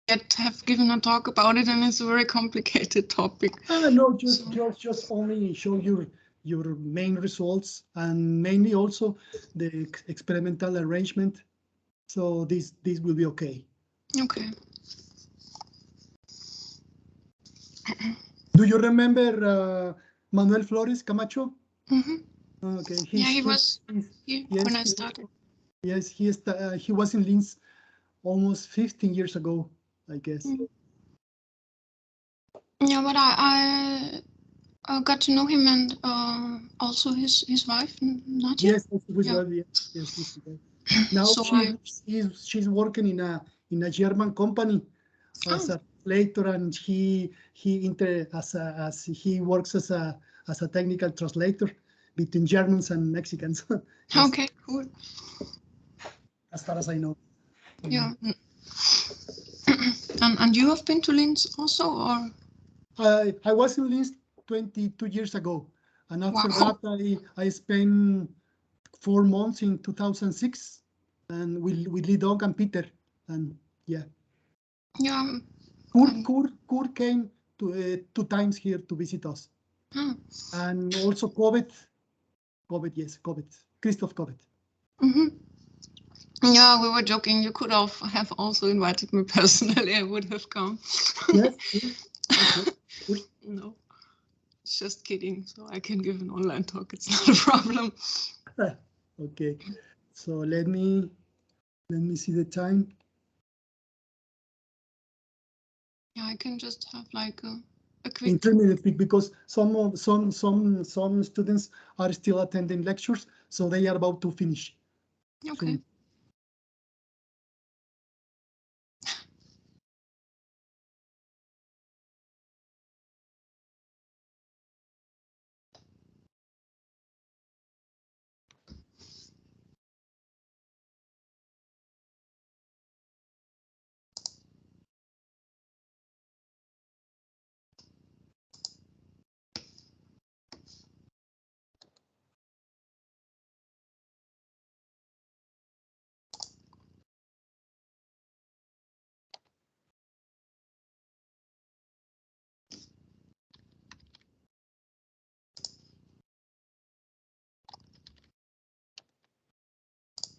yet have given a talk about it, and it's a very complicated topic. No, just only show your main results and mainly also the experimental arrangement. So this will be okay. Okay. Do you remember Manuel Flores Camacho? Mm-hmm. Okay. Yeah, he was here when I started. Yes, he was in Linz almost 15 years ago, I guess. Yeah, but I got to know him, and also his wife, Nadia. Yes, his wife. Yes. Now so she's working in a German company as a translator, and he works as a technical translator between Germans and Mexicans. Okay, cool. As far as I know. Yeah. And you have been to Linz also, or? I was in Linz 22 years ago, and after that I spent 4 months in 2006, and with Lidong and Peter, and yeah. Yeah. Kurt came to 2 times here to visit us, and also Covid, yes, Christoph Covid. Yeah, we were joking. You could have also invited me personally. I would have come. Yes. Okay. No, just kidding. So I can give an online talk. It's not a problem. Okay. So let me see the time. Yeah, I can just have like a quick. In 3 minutes, because some students are still attending lectures, so they are about to finish. Okay.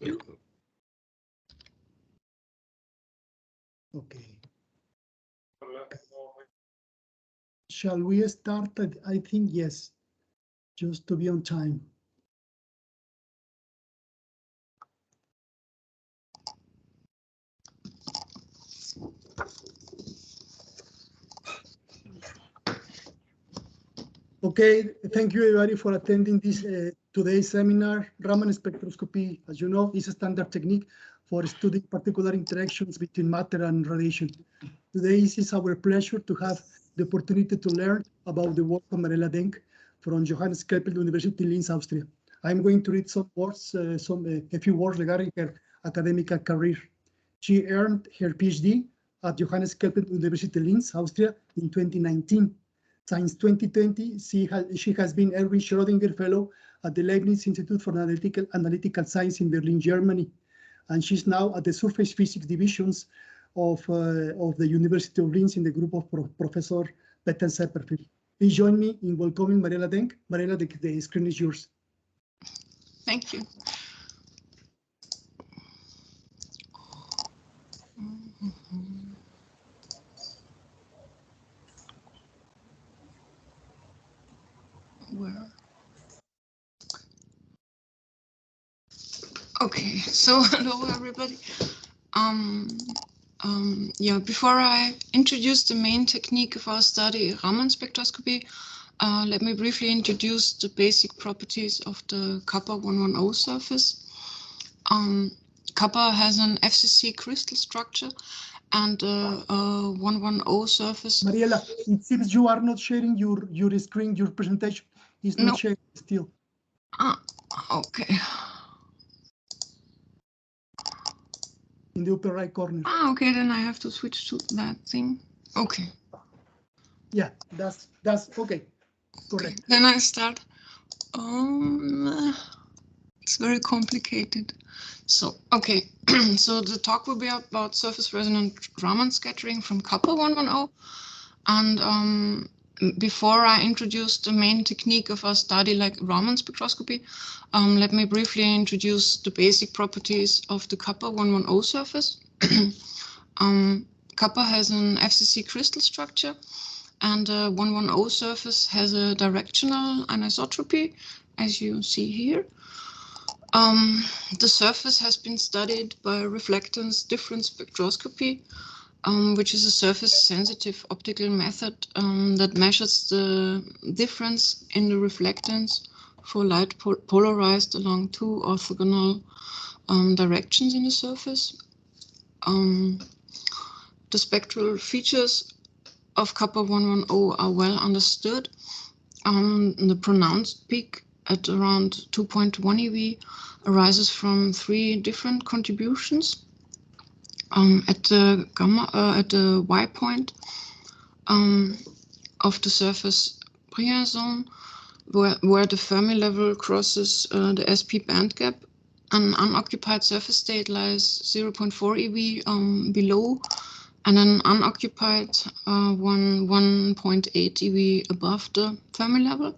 So, okay. Shall we start? I think yes, just to be on time. Okay, thank you everybody for attending this today's seminar. Raman spectroscopy, as you know, is a standard technique for studying particular interactions between matter and radiation. Today it is our pleasure to have the opportunity to learn about the work of Mariela Denk from Johannes Kepler University in Linz, Austria. I'm going to read some words, a few words regarding her academic career. She earned her PhD at Johannes Kepler University Linz, Austria in 2019. Since 2020, she has been Erwin Schrödinger Fellow at the Leibniz Institute for Analytical Science in Berlin, Germany. And she's now at the Surface Physics Divisions of the University of Linz in the group of Professor Peter Sepperfield. Please join me in welcoming Mariela Denk. Mariela, the screen is yours. Thank you. Where? Okay, so hello everybody. Yeah, before I introduce the main technique of our study, Raman spectroscopy, let me briefly introduce the basic properties of the Cu110 surface. Copper has an FCC crystal structure, and 110 surface. Mariela, it seems you are not sharing your screen, your presentation is not sharing still. Okay. In the upper right corner. Okay, then I have to switch to that thing. Okay. Yeah, that's okay. Correct. Okay, then I start. It's very complicated. So, okay, so the talk will be about surface resonant Raman scattering from Cu110. And before I introduce the main technique of our study, like Raman spectroscopy, let me briefly introduce the basic properties of the Cu110 surface. Copper has an FCC crystal structure, and the 110 surface has a directional anisotropy, as you see here. The surface has been studied by reflectance difference spectroscopy, which is a surface-sensitive optical method that measures the difference in the reflectance for light polarized along two orthogonal directions in the surface. The spectral features of Cu110 are well understood. The pronounced peak at around 2.1 eV arises from three different contributions. At the Y point of the surface Brillouin zone, where the Fermi level crosses the SP band gap, an unoccupied surface state lies 0.4 eV below, and an unoccupied 1.8 eV above the Fermi level.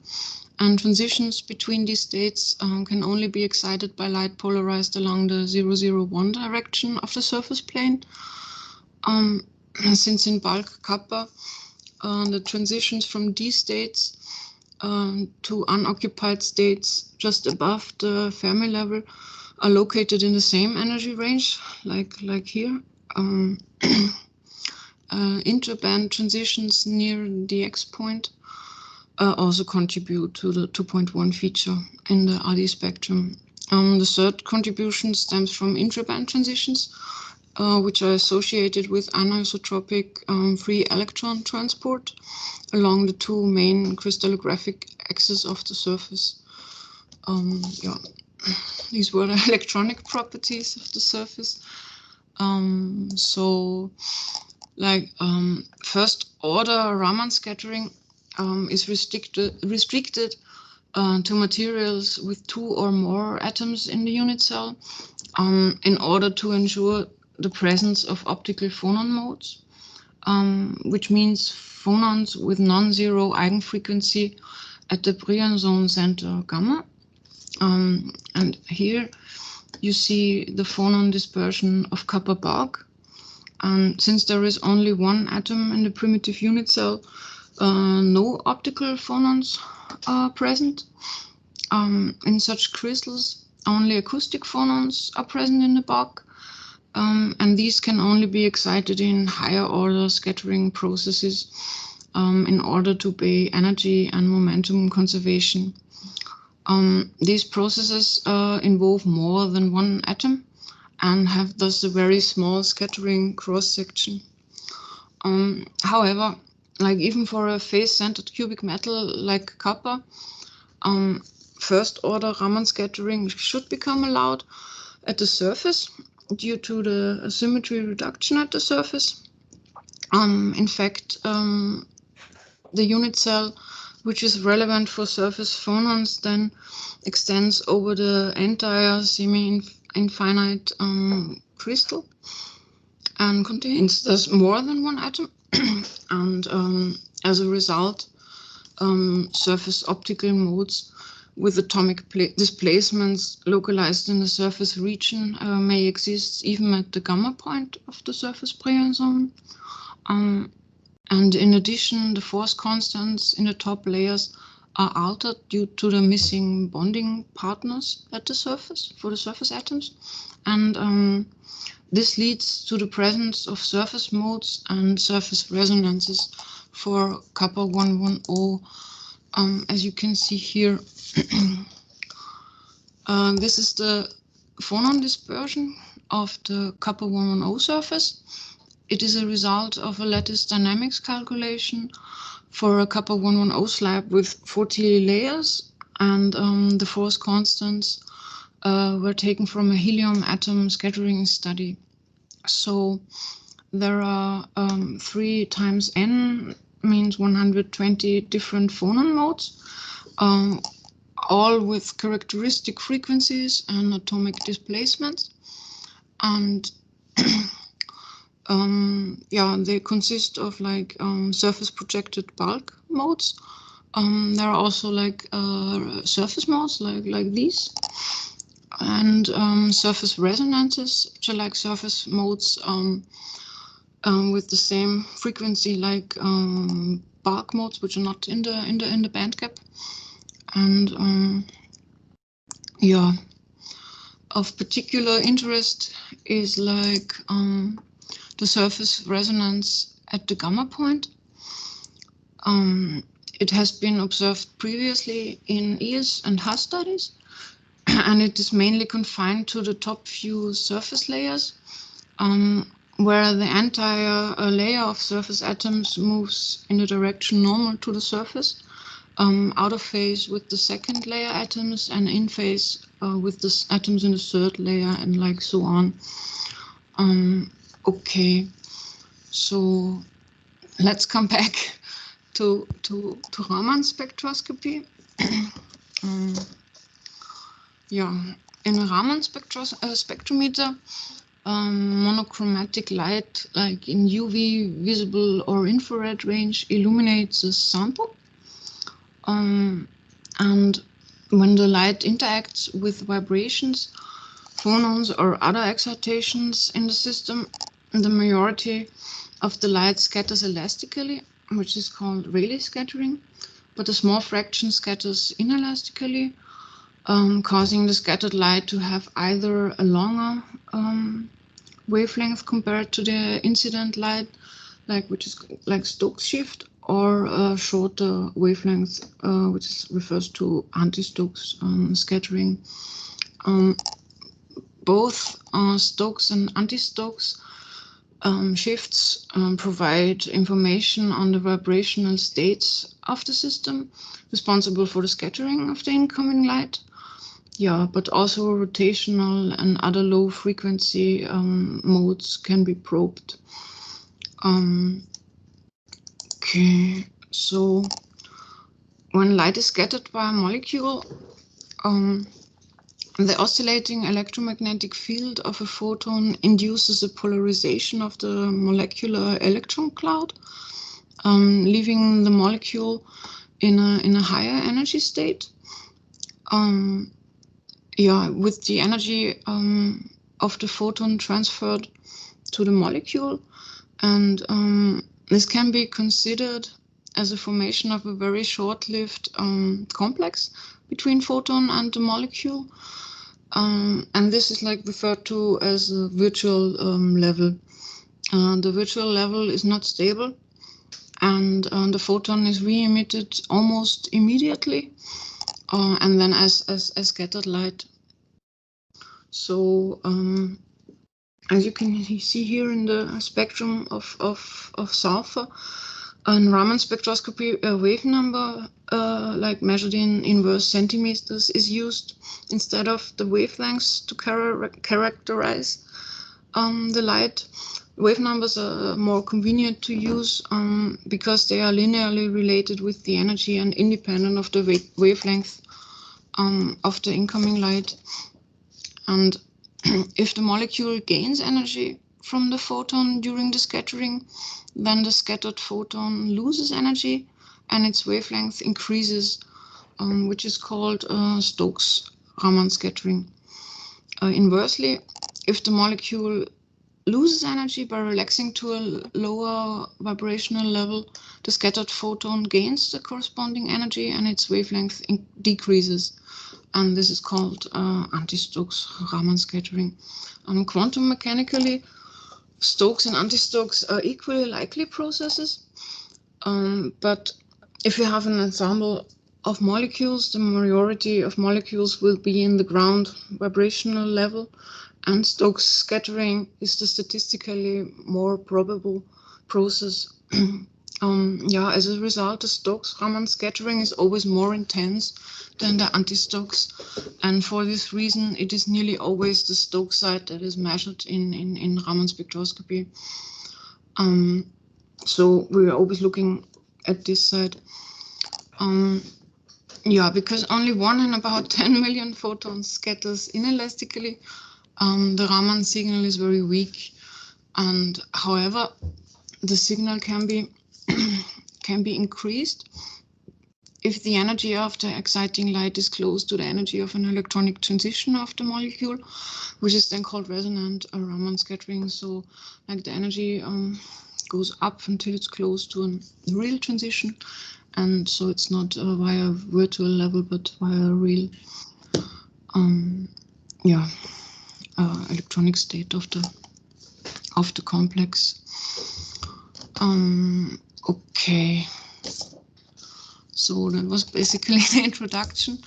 And transitions between these states can only be excited by light polarized along the 001 direction of the surface plane. Since in bulk kappa, the transitions from these states to unoccupied states just above the Fermi level are located in the same energy range, like here. Interband transitions near the X point also contribute to the 2.1 feature in the RD spectrum. The third contribution stems from intraband transitions, which are associated with anisotropic free electron transport along the two main crystallographic axes of the surface. These were the electronic properties of the surface. First order Raman scattering is restricted to materials with two or more atoms in the unit cell in order to ensure the presence of optical phonon modes, which means phonons with non-zero eigenfrequency at the Brillouin zone center gamma. And here you see the phonon dispersion of kappa bulk. Since there is only one atom in the primitive unit cell, no optical phonons are present. In such crystals, only acoustic phonons are present in the bulk, and these can only be excited in higher order scattering processes in order to obey energy and momentum conservation. These processes involve more than one atom and have thus a very small scattering cross-section. However, even for a face-centered cubic metal like copper, first-order Raman scattering should become allowed at the surface due to the asymmetry reduction at the surface. In fact, the unit cell, which is relevant for surface phonons, then extends over the entire semi-infinite crystal and contains thus more than one atom. And as a result, surface optical modes with atomic displacements localized in the surface region may exist even at the gamma point of the surface Brillouin zone. And in addition, the force constants in the top layers are altered due to the missing bonding partners at the surface for the surface atoms. And this leads to the presence of surface modes and surface resonances for Cu110. As you can see here, this is the phonon dispersion of the Cu110 surface. It is a result of a lattice dynamics calculation for a Cu110 slab with 40 layers, and the force constants were taken from a helium atom scattering study. So there are 3 times n means 120 different phonon modes, all with characteristic frequencies and atomic displacements. And yeah, they consist of like surface projected bulk modes. There are also like surface modes like these, and surface resonances, which are like surface modes with the same frequency like bulk modes, which are not in the band gap. And yeah, of particular interest is like the surface resonance at the gamma point. It has been observed previously in EOS and HAS studies, and it is mainly confined to the top few surface layers, where the entire layer of surface atoms moves in the direction normal to the surface, out of phase with the second layer atoms and in phase with the atoms in the third layer, and like so on. Okay, so let's come back to Raman spectroscopy. Yeah, in a Raman spectrometer, monochromatic light, like in UV, visible, or infrared range, illuminates a sample. And when the light interacts with vibrations, phonons, or other excitations in the system, the majority of the light scatters elastically, which is called Rayleigh scattering, but a small fraction scatters inelastically, causing the scattered light to have either a longer wavelength compared to the incident light, which is like Stokes shift, or a shorter wavelength, which refers to anti-Stokes scattering. Both Stokes and anti-Stokes shifts provide information on the vibrational states of the system, responsible for the scattering of the incoming light. Yeah, but also rotational and other low frequency modes can be probed. Okay, so when light is scattered by a molecule, the oscillating electromagnetic field of a photon induces a polarization of the molecular electron cloud, leaving the molecule in a higher energy state. Yeah, with the energy of the photon transferred to the molecule, and this can be considered as a formation of a very short-lived complex between photon and the molecule, and this is like referred to as a virtual level. The virtual level is not stable, and the photon is re-emitted almost immediately, and then as scattered light. So as you can see here in the spectrum of sulfur, in Raman spectroscopy, a wave number like measured in inverse centimeters is used instead of the wavelengths to characterize the light. Wave numbers are more convenient to use because they are linearly related with the energy and independent of the wavelength of the incoming light. And if the molecule gains energy from the photon during the scattering, then the scattered photon loses energy and its wavelength increases, which is called Stokes Raman scattering. Inversely, if the molecule loses energy by relaxing to a lower vibrational level, the scattered photon gains the corresponding energy and its wavelength decreases. And this is called anti-Stokes Raman scattering. Quantum mechanically, Stokes and anti-Stokes are equally likely processes, but if you have an ensemble of molecules, the majority of molecules will be in the ground vibrational level, and Stokes scattering is the statistically more probable process. Yeah, as a result, the Stokes Raman scattering is always more intense than the anti-Stokes, and for this reason, it is nearly always the Stokes side that is measured in Raman spectroscopy. So we are always looking at this side. Yeah, because only 1 in about 10 million photons scatters inelastically, the Raman signal is very weak. And however, the signal can be increased if the energy of the exciting light is close to the energy of an electronic transition of the molecule, which is then called resonant Raman scattering. So like the energy goes up until it's close to a real transition. And so it's not via virtual level, but via a real electronic state of the complex. Okay, so that was basically the introduction.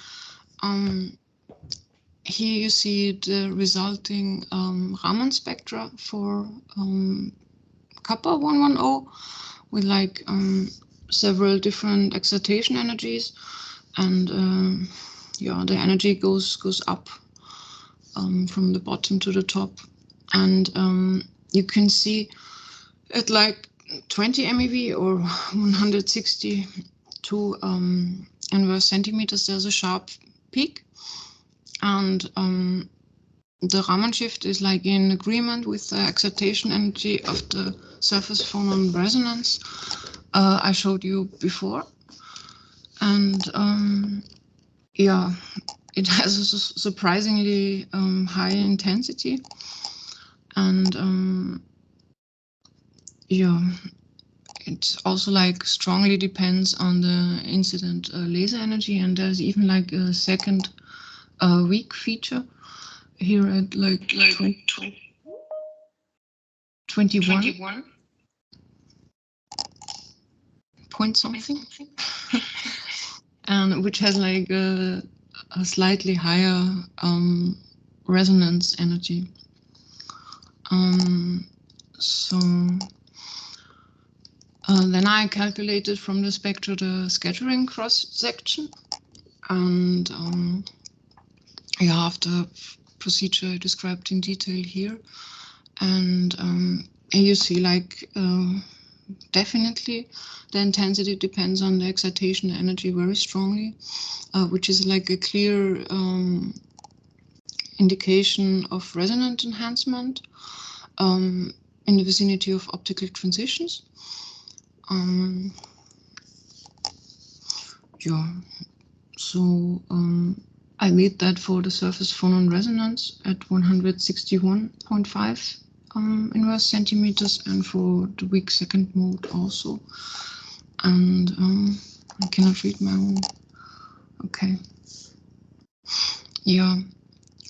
Here you see the resulting Raman spectra for Cu110 with like several different excitation energies, and the energy goes up from the bottom to the top, and you can see at like 20 MeV or 162 inverse centimeters, there's a sharp peak, and the Raman shift is like in agreement with the excitation energy of the surface phonon resonance I showed you before. And it has a surprisingly high intensity, and it also like strongly depends on the incident laser energy, and there's even like a second weak feature here at like 21 point something, and which has like a slightly higher resonance energy. So then I calculated from the spectra the scattering cross section, and after procedure I described in detail here, and you see like definitely the intensity depends on the excitation energy very strongly, which is like a clear indication of resonant enhancement in the vicinity of optical transitions. So I made that for the surface phonon resonance at 161.5 inverse centimeters, and for the weak second mode also. And I cannot read my own. Okay. Yeah.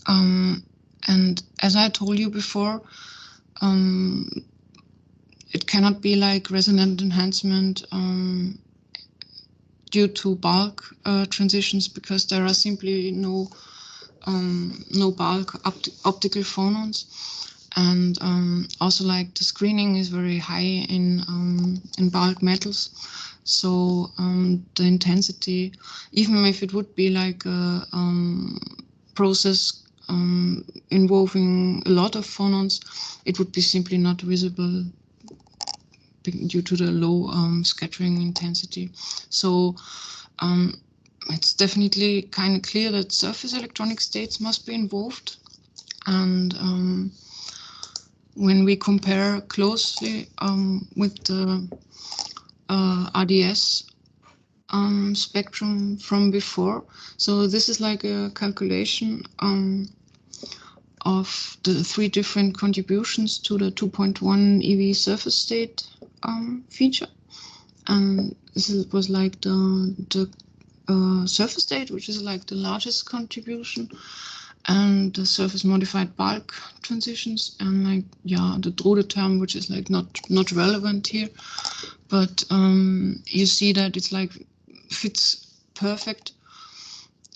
And as I told you before, it cannot be like resonant enhancement due to bulk transitions, because there are simply no bulk optical phonons, and also like the screening is very high in bulk metals. So the intensity, even if it would be like a process involving a lot of phonons, it would be simply not visible due to the low scattering intensity. So it's definitely kind of clear that surface electronic states must be involved. And when we compare closely with the RDS spectrum from before, so this is like a calculation of the 3 different contributions to the 2.1 EV surface state feature, and this was like the surface state, which is like the largest contribution, and the surface modified bulk transitions, and like the Drude term, which is like not relevant here, but you see that it's like fits perfect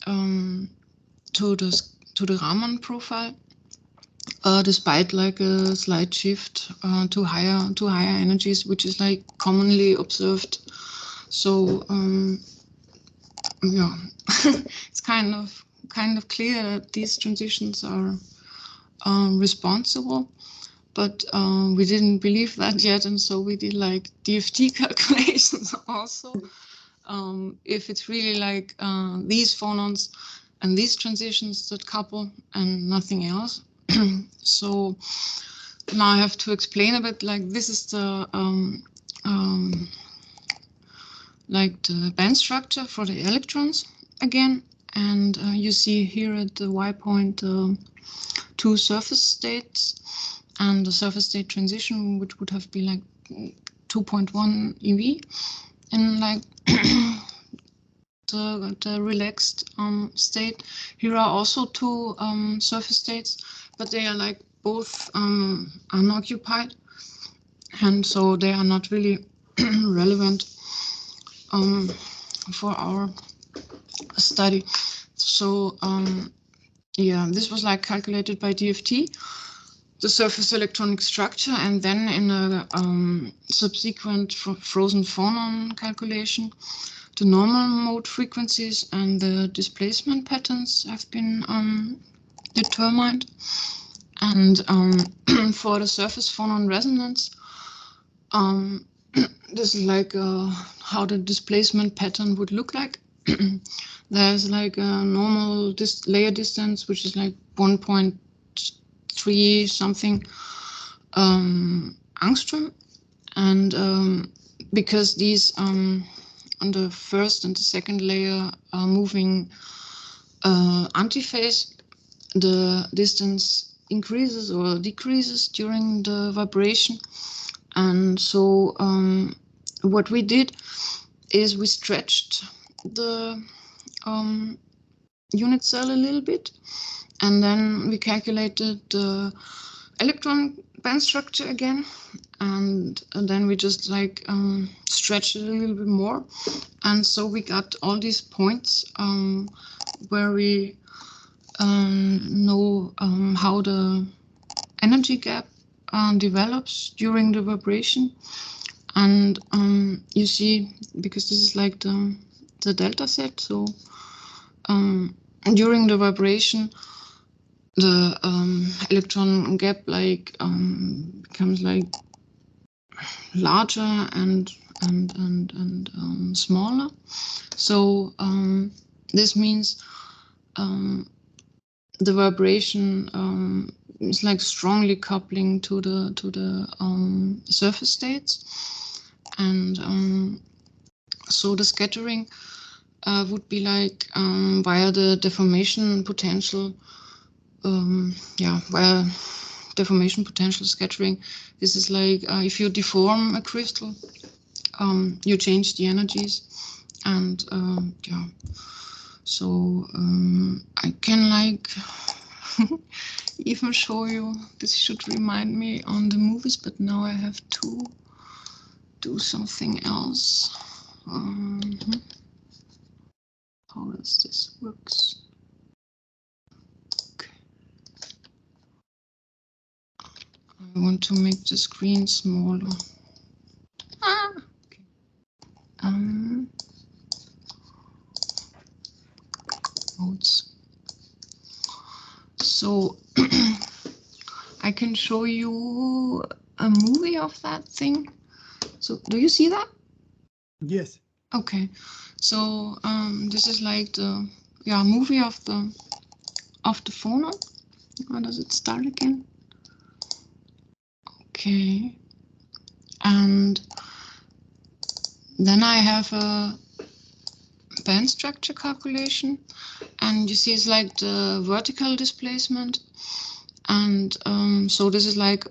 to the Raman profile, despite like a slight shift to higher energies, which is like commonly observed. So it's kind of clear that these transitions are responsible, but we didn't believe that yet, and so we did like DFT calculations also if it's really like these phonons and these transitions that couple and nothing else. So now I have to explain a bit. Like this is the like the band structure for the electrons again, and you see here at the Y point 2 surface states and the surface state transition, which would have been like 2.1 eV, and like the relaxed state. Here are also 2 surface states, but they are like both unoccupied, and so they are not really relevant for our study. So yeah, this was like calculated by DFT, the surface electronic structure, and then in a subsequent frozen phonon calculation, the normal mode frequencies and the displacement patterns have been determined. And for the surface phonon resonance, this is like how the displacement pattern would look like. There's like a normal layer distance, which is like 1.3 something angstrom, and because these on the first and the second layer are moving antiphase, the distance increases or decreases during the vibration. And so what we did is we stretched the unit cell a little bit, and then we calculated the electron band structure again, and then we just like stretched it a little bit more, and so we got all these points where we know how the energy gap develops during the vibration. And you see, because this is like the delta set, so during the vibration, the electron gap like becomes like larger and smaller. So this means the vibration is like strongly coupling to the surface states, and so the scattering would be like via the deformation potential. Via deformation potential scattering. This is like if you deform a crystal, you change the energies, and yeah. So I can like even show you. This should remind me on the movies, but now I have to do something else. How does this works? I want to make the screen smaller. Okay. Notes. So I can show you a movie of that thing. So do you see that? Yes. Okay. So this is like the movie of the phonon. How does it start again? Okay, and then I have a band structure calculation, and you see it's like the vertical displacement, and so this is like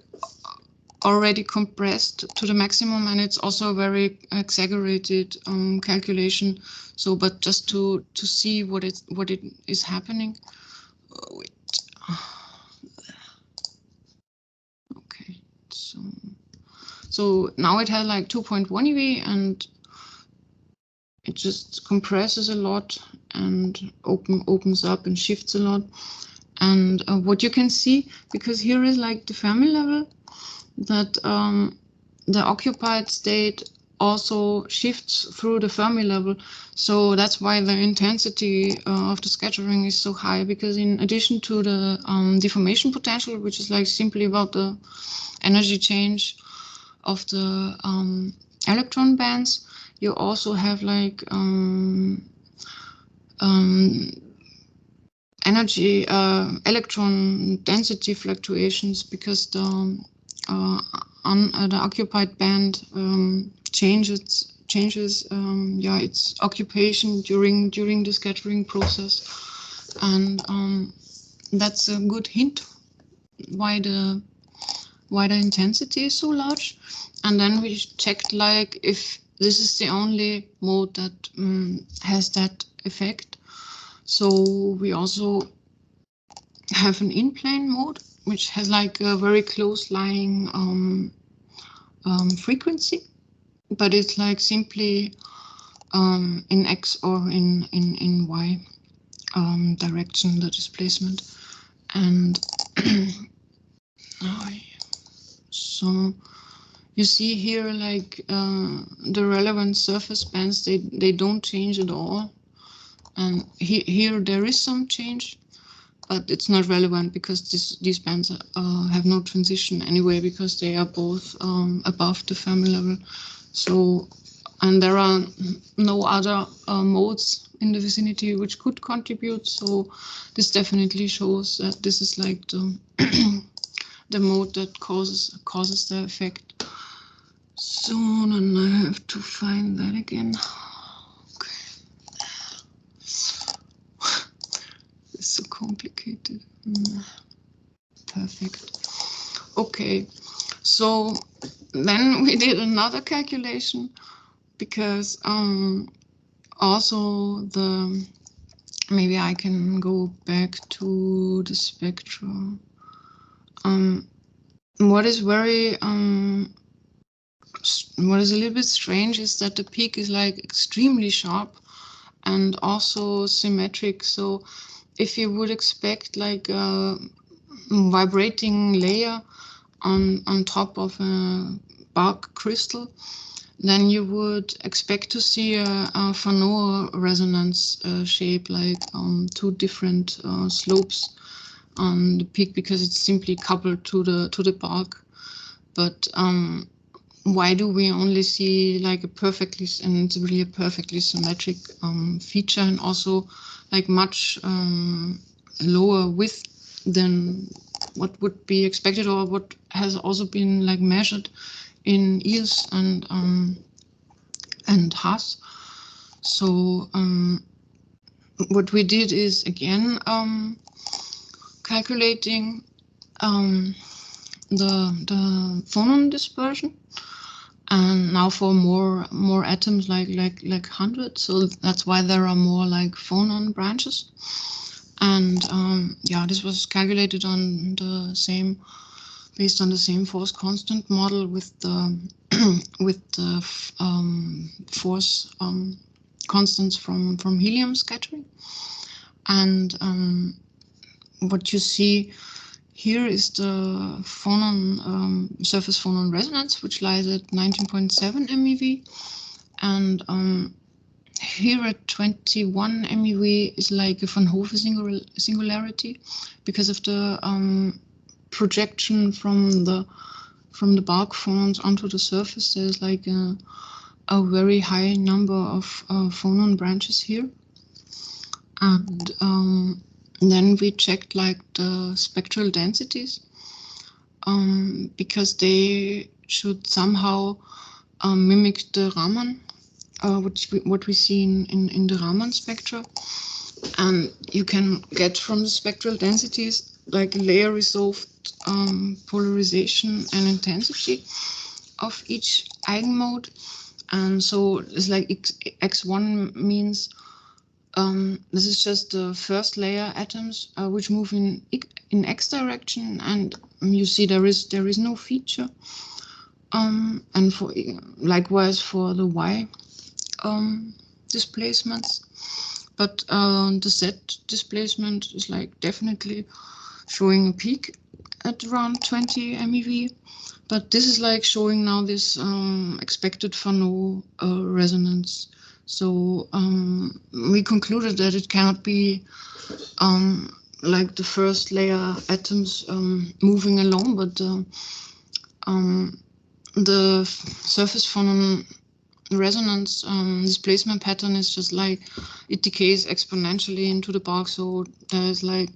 already compressed to the maximum, and it's also a very exaggerated calculation. So, but just to see what it is happening. Oh, wait. Okay, so now it has like 2.1 eV, and it just compresses a lot and opens up and shifts a lot. And what you can see, because here is like the Fermi level, that the occupied state also shifts through the Fermi level. So that's why the intensity of the scattering is so high, because in addition to the deformation potential, which is like simply about the energy change of the electron bands, you also have like energy, electron density fluctuations, because the occupied band changes yeah, its occupation during the scattering process, and that's a good hint why the intensity is so large. And then we checked like if this is the only mode that has that effect. So we also have an in-plane mode, which has like a very close lying frequency, but it's like simply in X or in Y direction, the displacement. And so you see here like the relevant surface bands, they don't change at all. And here there is some change, but it's not relevant because these bands have no transition anyway, because they are both above the Fermi level. So, and there are no other modes in the vicinity which could contribute. So this definitely shows that this is like the the mode that causes the effect. So then I have to find that again. It's so complicated. Perfect. Okay, so then we did another calculation, because also maybe I can go back to the spectrum. What is very what is a little bit strange is that the peak is like extremely sharp and also symmetric. So if you would expect like a vibrating layer on top of a bark crystal, then you would expect to see a Fano resonance shape, like two different slopes on the peak, because it's simply coupled to the bark. But why do we only see like a perfectly, and it's really a perfectly symmetric feature, and also like much lower width than what would be expected, or what has also been like measured in EOS and Haas. So what we did is again calculating the phonon dispersion, and now for more atoms, like 100. So that's why there are more like phonon branches. And yeah, this was calculated on the same, based on the same force constant model with the force constants from helium scattering. And what you see here is the phonon surface phonon resonance, which lies at 19.7 MeV, and here at 21 MeV is like a Van Hove singularity, because of the projection from the bark phonons onto the surface. There's like a very high number of phonon branches here. And then we checked like the spectral densities, because they should somehow mimic the Raman, what we see in the Raman spectra. And you can get from the spectral densities like layer resolved polarization and intensity of each eigenmode. And so it's like X1 means this is just the first layer atoms which move in X direction, and you see there is no feature. And for likewise for the Y displacements, but the Z displacement is like definitely showing a peak at around 20 MeV. But this is like showing now this expected Fano resonance. So we concluded that it cannot be like the first layer atoms moving along, but the surface phonon resonance displacement pattern is just like it decays exponentially into the bulk. So there's like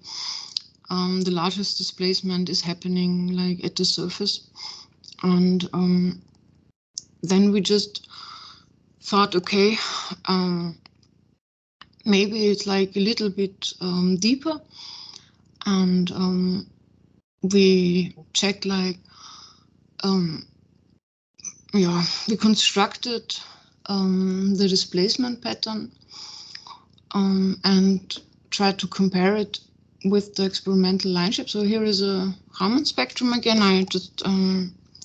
the largest displacement is happening like at the surface. And then we just thought, okay, maybe it's like a little bit deeper. And we checked like, we constructed the displacement pattern and tried to compare it with the experimental line shape. So here is a Raman spectrum again. I just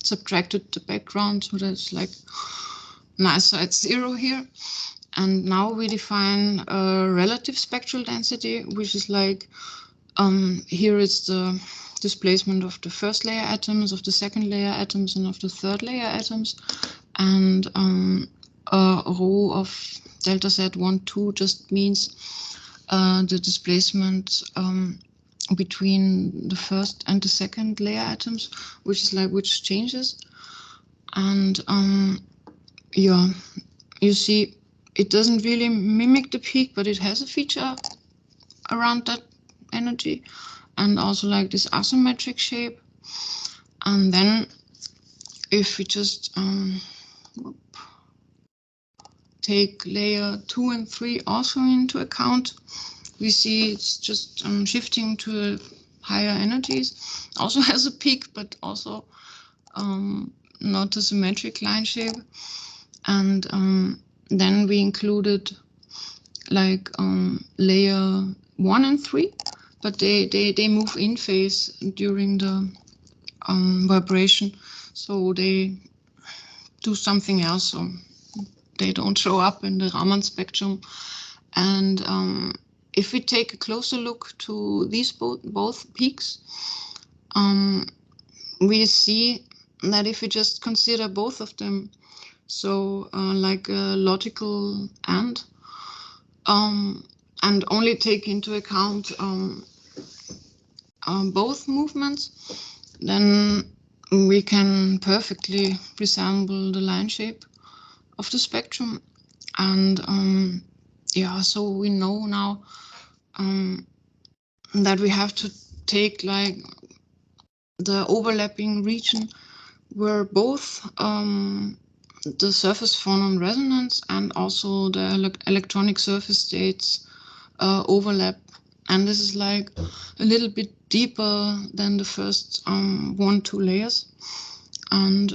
subtracted the background, so that's like nice side 0 here. And now we define a relative spectral density, which is like, here is the displacement of the first layer atoms, of the second layer atoms, and of the third layer atoms. And a row of delta z 1, 2 just means the displacement between the first and the second layer atoms, which is like which changes. And yeah, you see it doesn't really mimic the peak, but it has a feature around that energy, and also like this asymmetric shape. And then if we just take layer 2 and 3 also into account, we see it's just shifting to higher energies. Also has a peak, but also not a symmetric line shape. And then we included like layer 1 and 3, but they move in phase during the vibration, so they do something else, so they don't show up in the Raman spectrum. And if we take a closer look to these both peaks, we see that if we just consider both of them, so like a logical and only take into account both movements, then we can perfectly resemble the line shape of the spectrum. And yeah, so we know now that we have to take like the overlapping region where both the surface phonon resonance and also the electronic surface states overlap. And this is like a little bit deeper than the first 1-2 layers. And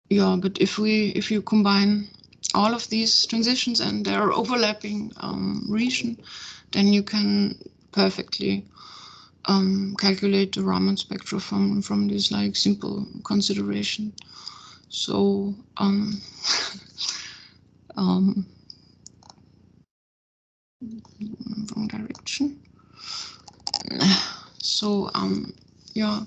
yeah, but if you combine all of these transitions and their overlapping region, then you can perfectly calculate the Raman spectra from this like simple consideration. So wrong direction. So yeah,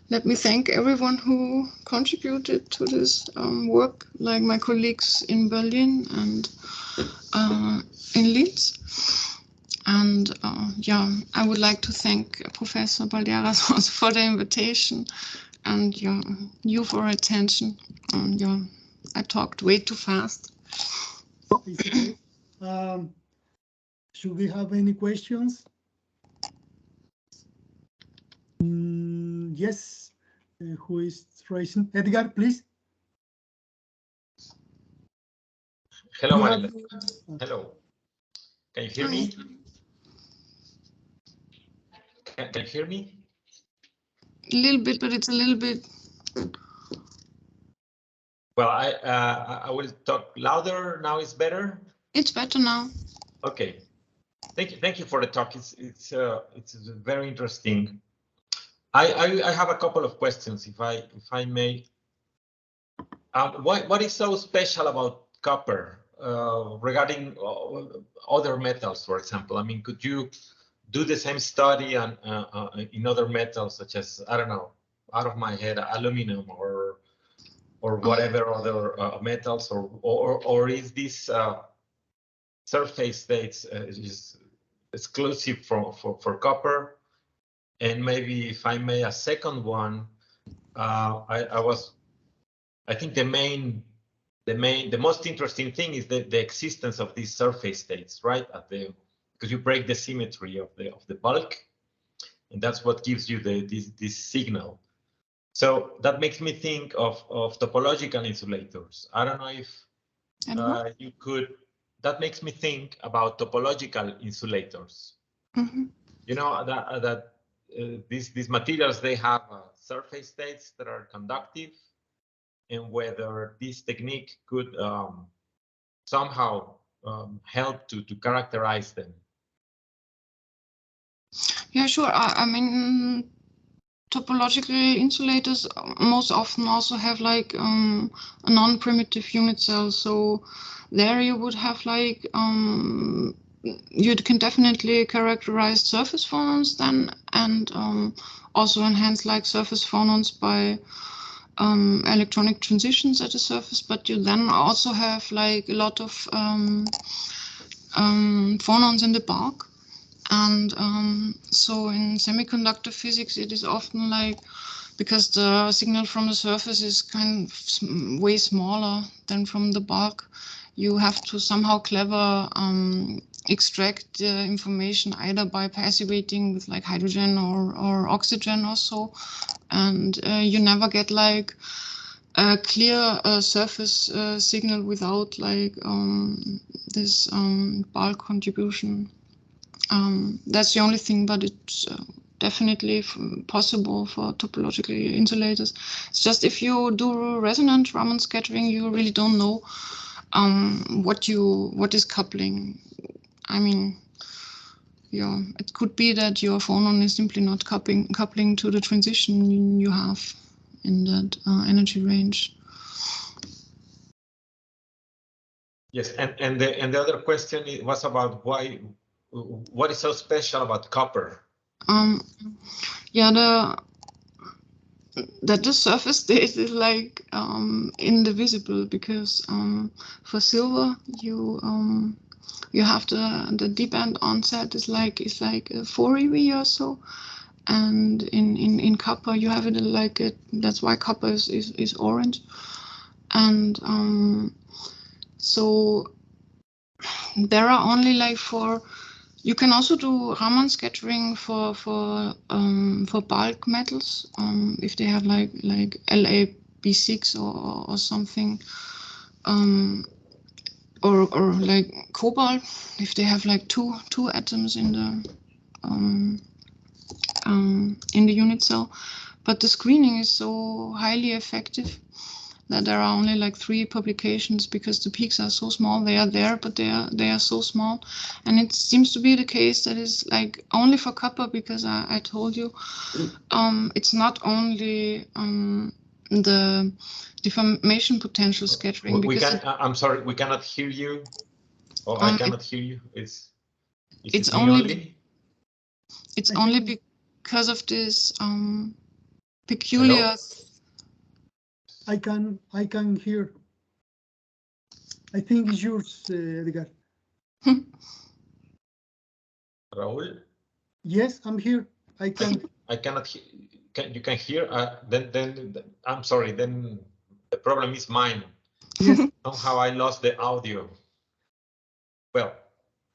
let me thank everyone who contributed to this work, like my colleagues in Berlin and in Leeds. And yeah, I would like to thank Professor Balderas also for the invitation, and yeah, you for attention. Yeah, I talked way too fast. Should we have any questions? Yes, who is raising? Edgar, please. Hello, Marilyn. Hello. Can you hear me? Can you hear me? A little bit, but it's a little bit. Well, I will talk louder. Now it's better. It's better now. Okay. Thank you for the talk. It's very interesting. I have a couple of questions, if I may. What is so special about copper regarding other metals, for example? I mean, could you do the same study on in other metals, such as, I don't know, out of my head, aluminum or whatever other metals, or is this surface states is exclusive for copper? And maybe, if I may, a second one, I was I think the most interesting thing is the existence of these surface states, right? Because you break the symmetry of the bulk, and that's what gives you this signal. So that makes me think of topological insulators. I don't know if you could. That makes me think about topological insulators. Mm-hmm. You know that these materials, they have surface states that are conductive, and whether this technique could somehow help to characterize them. Yeah, sure. I mean, topological insulators most often also have like a non-primitive unit cell. So there you would have like you can definitely characterize surface phonons then, and also enhance like surface phonons by electronic transitions at the surface. But you then also have like a lot of phonons in the bulk. And so in semiconductor physics, it is often like, because the signal from the surface is kind of way smaller than from the bulk, you have to somehow clever extract the information either by passivating with like hydrogen or oxygen or so. And you never get like a clear surface signal without like this bulk contribution. That's the only thing, but it's definitely possible for topological insulators. It's just if you do resonant Raman scattering, you really don't know what is coupling. I mean, yeah, it could be that your phonon is simply not coupling to the transition you have in that energy range. Yes, and the other question was about what is so special about copper? Yeah, the surface state is like indivisible, because for silver you have the deep end onset is like 4 eV or so, and in copper you have it like that's why copper is orange, and so there are only like you can also do Raman scattering for bulk metals if they have like LaB6 or something, or like cobalt if they have like two atoms in the unit cell. But the screening is so highly effective that there are only like 3 publications, because the peaks are so small. They are there, but they are so small. And it seems to be the case that is like only for copper, because I told you it's not only the deformation potential scattering. I'm sorry, we cannot hear you. Oh, I cannot hear you. It's only because of this peculiar. Hello? I can hear. I think it's yours, Edgar. Raúl? Yes, I'm here. I cannot hear. You can hear? Then I'm sorry. Then the problem is mine. Yes. Somehow I lost the audio. Well,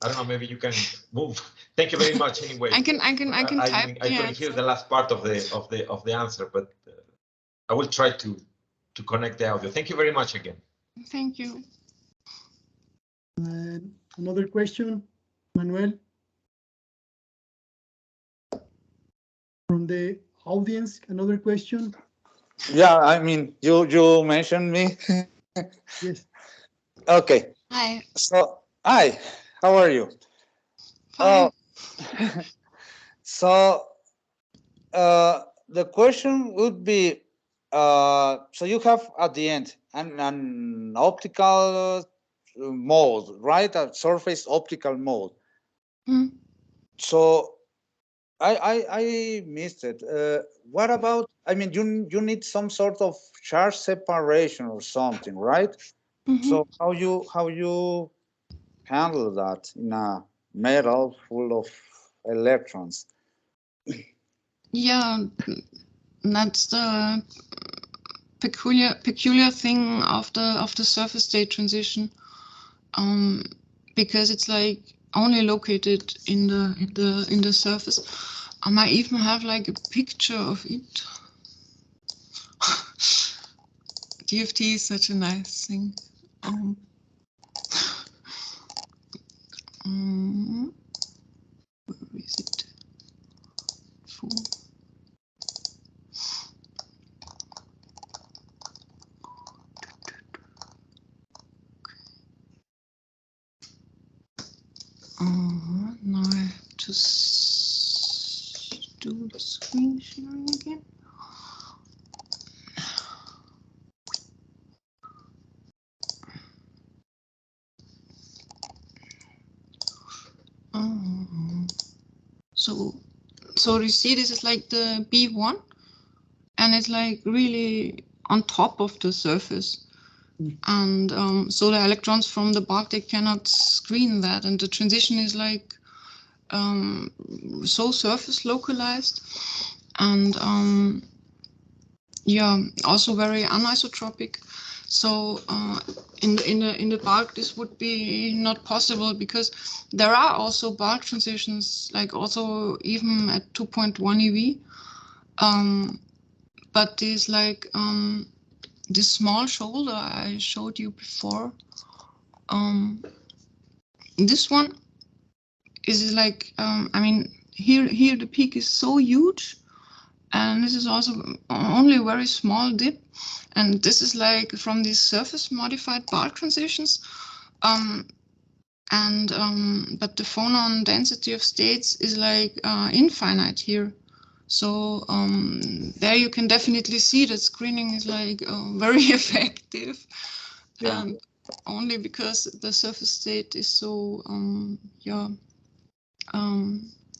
I don't know. Maybe you can move. Thank you very much. Anyway, I can type. I couldn't hear the last part of the answer, but I will try to connect the audio. Thank you very much again. Thank you. Another question, Manuel, from the audience. Another question. Yeah, I mean, you mentioned me. Yes. Okay. Hi. So, hi. How are you? Fine. So, the question would be, so you have at the end an optical mode, right? A surface optical mode. So I missed it. What about, I mean, you need some sort of charge separation or something, right? So how you handle that in a metal full of electrons? Yeah, that's peculiar thing of the surface state transition, because it's like only located in the surface. I even have like a picture of it. DFT is such a nice thing. Where is it? Now I have to do the screen sharing again. So you see, this is like the B1, and it's like really on top of the surface. And so the electrons from the bulk, they cannot screen that, and the transition is like so surface localized, and yeah, also very anisotropic. So in the bulk, this would be not possible, because there are also bulk transitions, like also even at 2.1 eV. But this like this small shoulder I showed you before, this one is like I mean, here the peak is so huge, and this is also only a very small dip, and this is like from these surface modified bulk transitions, but the phonon density of states is like infinite here. So there you can definitely see that screening is like very effective, and only because the surface state is so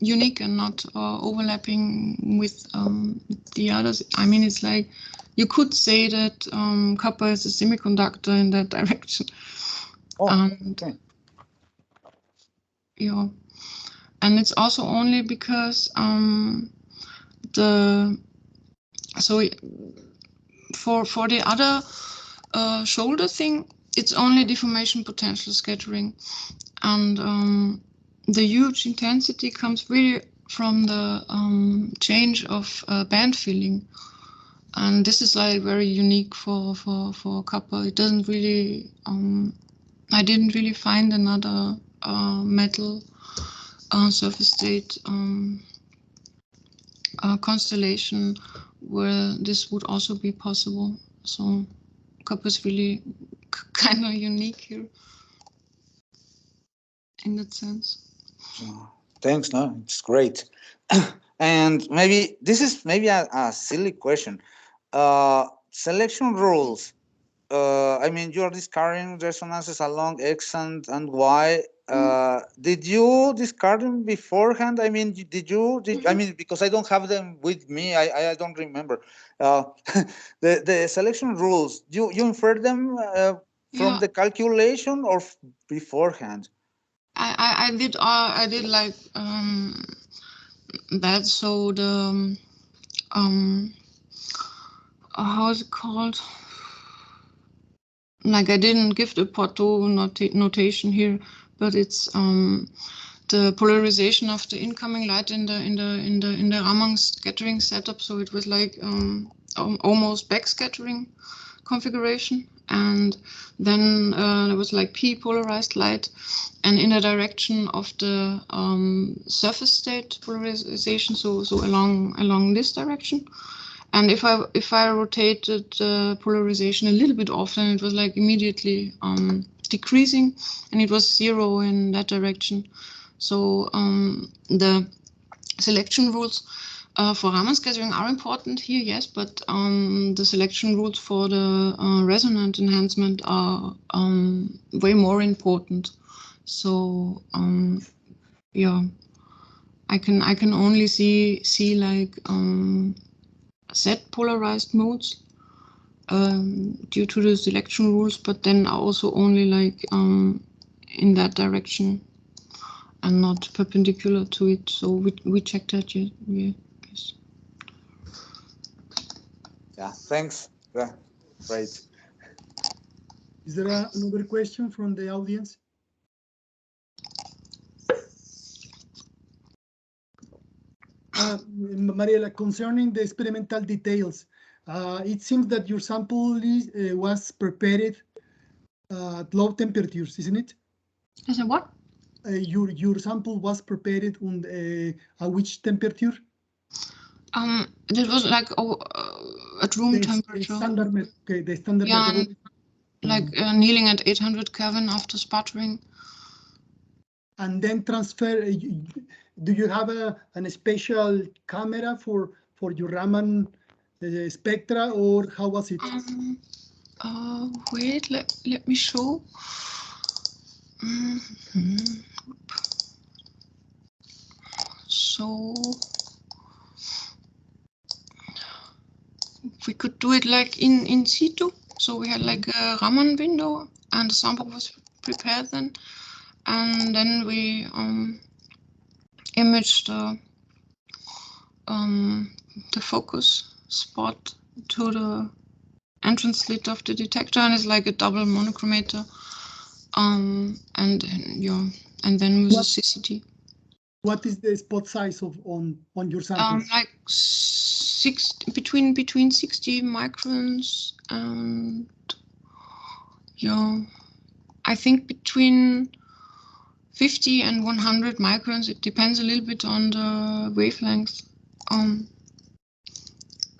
unique and not overlapping with the others. I mean, it's like you could say that copper is a semiconductor in that direction. Okay. Yeah, and it's also only because for the other shoulder thing, it's only deformation potential scattering, and the huge intensity comes really from the change of band filling, and this is like very unique for copper. It doesn't really I didn't really find another metal surface state constellation where this would also be possible. So copper is really kind of unique here in that sense. Thanks, no, it's great. And maybe this is maybe a silly question. Selection rules. I mean, you are discarding resonances along X and Y. Did you discard them beforehand? I mean, I mean, because I don't have them with me, I don't remember. The selection rules, you infer them from the calculation or beforehand? I did like that. So the how is it called? Like, I didn't give the Porto notation here, but it's the polarization of the incoming light in the Raman scattering setup. So it was like almost backscattering configuration, and then there was like p polarized light, and in the direction of the surface state polarization, so along this direction. And if I rotated the polarization a little bit off, then it was like immediately decreasing, and it was 0 in that direction. So the selection rules for Raman scattering are important here, yes, but the selection rules for the resonant enhancement are way more important. So yeah, I can only see like Z polarized modes due to the selection rules, but then also only like in that direction and not perpendicular to it. So we checked that, yeah. Yes. Yeah, thanks. Yeah, Great. Is there another question from the audience? Mariela, concerning the experimental details, it seems that your sample was prepared at low temperatures, isn't it? Is it what? Your sample was prepared on at which temperature? It was like at room temperature. The standard Yeah, method. like kneeling at 800 Kelvin after sputtering. And then transfer. Do you have a special camera for your Raman spectra, or how was it? Wait, let me show. So we could do it like in situ. So we had like a Raman window and the sample was prepared then. And then we imaged the focus spot to the entrance slit of the detector, and it's like a double monochromator. And then with the CCD. What is the spot size on your sample? Like between 60 microns and I think between 50 and 100 microns. It depends a little bit on the wavelength.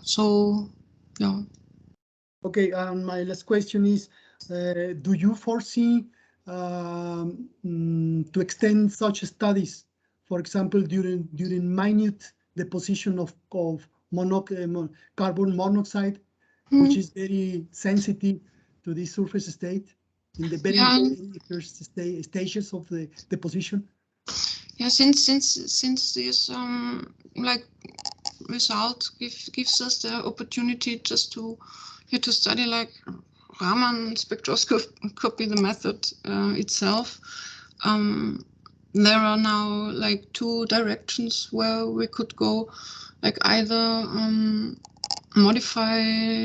So yeah. Okay, my last question is, do you foresee to extend such studies, for example, during minute deposition of carbon monoxide, which is very sensitive to this surface state in the very first stages of the deposition? Yeah, since this like result gives us the opportunity just to study like Raman spectroscopy, the method itself. There are now like two directions where we could go, like either modify